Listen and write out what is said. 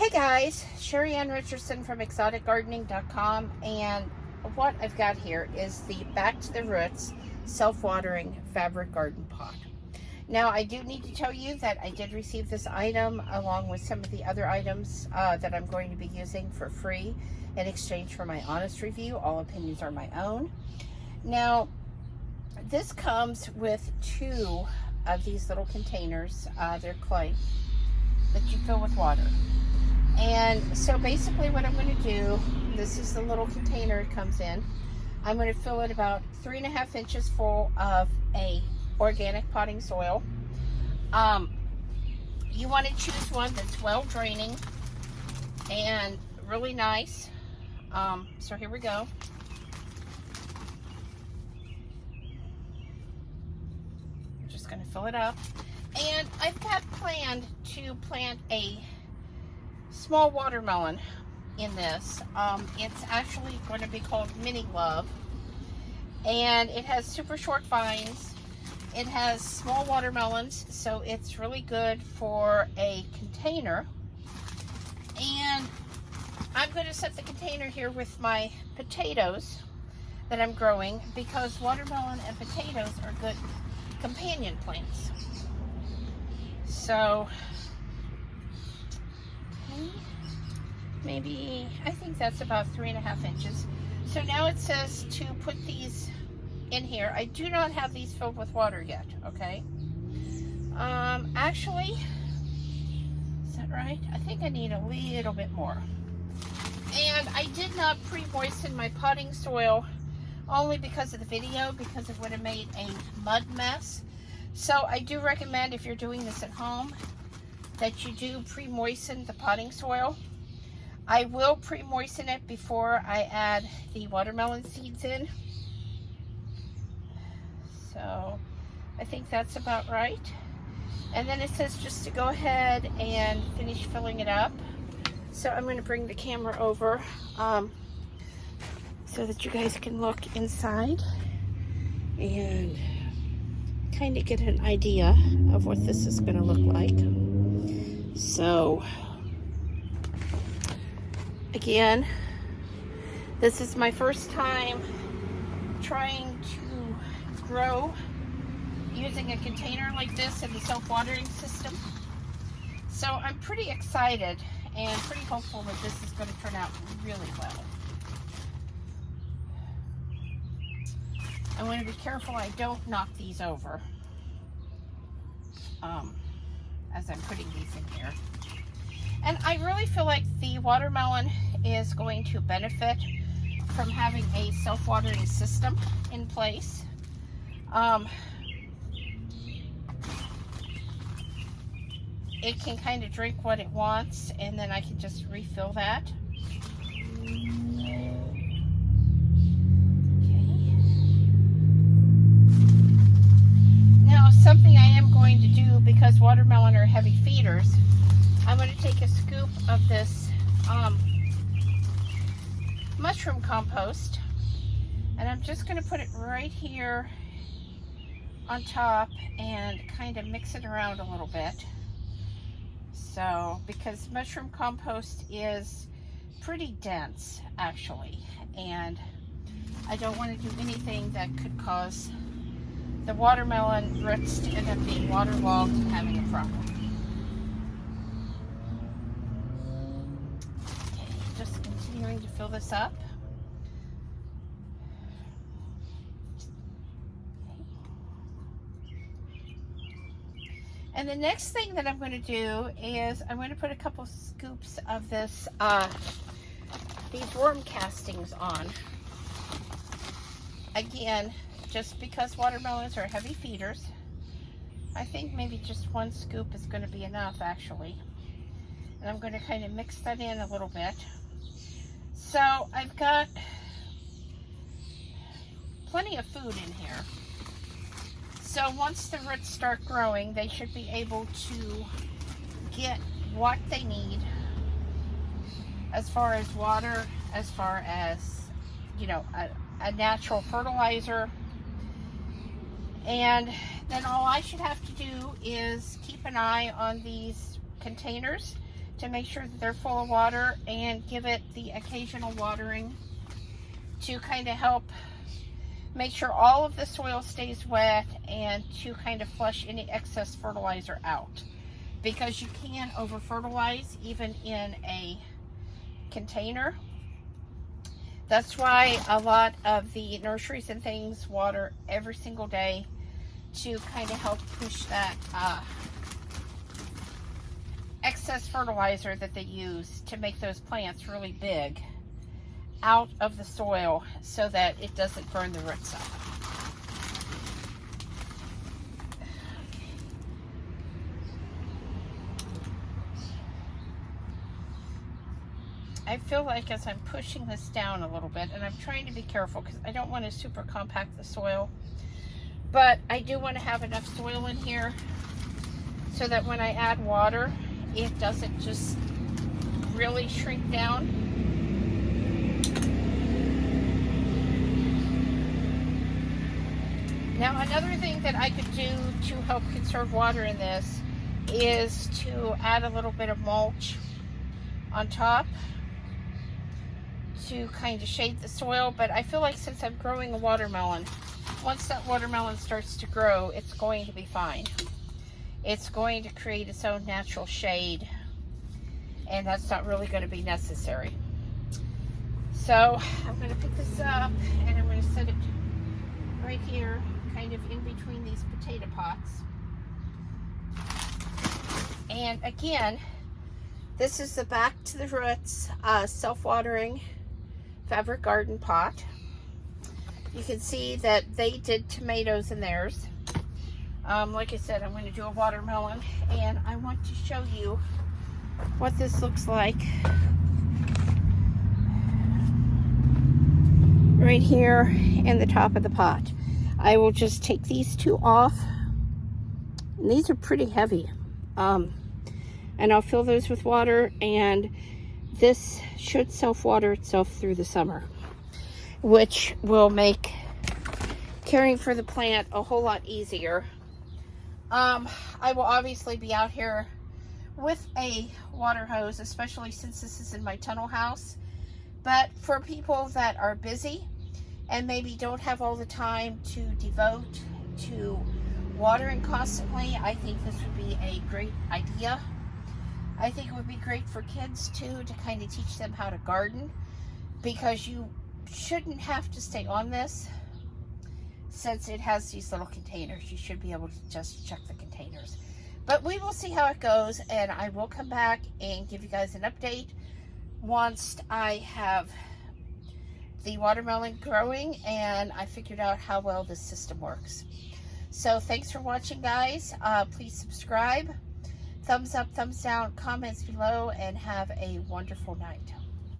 Hey guys, Sheri Ann Richerson from exoticgardening.com, and what I've got here is the Back to the Roots self-watering fabric garden pot. Now I do need to tell you that I did receive this item along with some of the other items that I'm going to be using for free in exchange for my honest review. All opinions are my own. Now this comes with two of these little containers. They're clay that you fill with water. And so basically what I'm going to do, this is the little container it comes in. I'm going to fill it about 3.5 inches full of a organic potting soil. You want to choose one that's well draining and really nice. So here we go. I'm just going to fill it up. And I've got planned to plant a small watermelon in this. It's actually going to be called Mini Love, and it has super short vines. It has small watermelons, so it's really good for a container. And I'm going to set the container here with my potatoes that I'm growing, because watermelon and potatoes are good companion plants. So maybe, I think that's about 3.5 inches. So now it says to put these in here. I do not have these filled with water yet, okay? Actually, is that right? I think I need a little bit more. And I did not pre-moisten my potting soil only because of the video, because it would have made a mud mess. So I do recommend, if you're doing this at home, that you do pre-moisten the potting soil. I will pre-moisten it before I add the watermelon seeds in. So I think that's about right. And then it says just to go ahead and finish filling it up. So I'm going to bring the camera over so that you guys can look inside and kind of get an idea of what this is going to look like. So again, this is my first time trying to grow using a container like this in the self-watering system. So I'm pretty excited and pretty hopeful that this is going to turn out really well. I want to be careful I don't knock these over as I'm putting these in here. And I really feel like the watermelon is going to benefit from having a self-watering system in place. It can kind of drink what it wants, and then I can just refill that. Something I am going to do, because watermelon are heavy feeders, I'm going to take a scoop of this mushroom compost, and I'm just going to put it right here on top and kind of mix it around a little bit. So, because mushroom compost is pretty dense actually, and I don't want to do anything that could cause the watermelon roots to end up being waterlogged and having a problem. Okay, just continuing to fill this up. And the next thing that I'm going to do is I'm going to put a couple scoops of this, these worm castings on. Again, just because watermelons are heavy feeders, I think maybe just one scoop is going to be enough actually. And I'm going to kind of mix that in a little bit. So I've got plenty of food in here. So once the roots start growing, they should be able to get what they need as far as water, as far as, you know, a natural fertilizer. And then all I should have to do is keep an eye on these containers to make sure that they're full of water, and give it the occasional watering to kind of help make sure all of the soil stays wet and to kind of flush any excess fertilizer out, because you can over fertilize even in a container. That's why a lot of the nurseries and things water every single day to kind of help push that excess fertilizer that they use to make those plants really big out of the soil so that it doesn't burn the roots up. I feel like as I'm pushing this down a little bit, and I'm trying to be careful because I don't want to super compact the soil, but I do want to have enough soil in here so that when I add water, it doesn't just really shrink down. Now, another thing that I could do to help conserve water in this is to add a little bit of mulch on top to kind of shade the soil. But I feel like since I'm growing a watermelon, once that watermelon starts to grow, it's going to be fine. It's going to create its own natural shade, and that's not really going to be necessary. So I'm going to pick this up and I'm going to set it right here, kind of in between these potato pots. And again, this is the Back to the Roots self-watering fabric garden pot. You can see that they did tomatoes in theirs. Like I said, I'm going to do a watermelon, and I want to show you what this looks like right here in the top of the pot. I will just take these two off, and these are pretty heavy. And I'll fill those with water, and this should self-water itself through the summer, which will make caring for the plant a whole lot easier. I will obviously be out here with a water hose, especially since this is in my tunnel house. But for people that are busy and maybe don't have all the time to devote to watering constantly, I think this would be a great idea. I think it would be great for kids too, to kind of teach them how to garden, because you shouldn't have to stay on this. Since it has these little containers, you should be able to just check the containers. But we will see how it goes, and I will come back and give you guys an update once I have the watermelon growing and I figured out how well this system works. So thanks for watching, guys. Please subscribe, thumbs up, thumbs down, comments below, and have a wonderful night.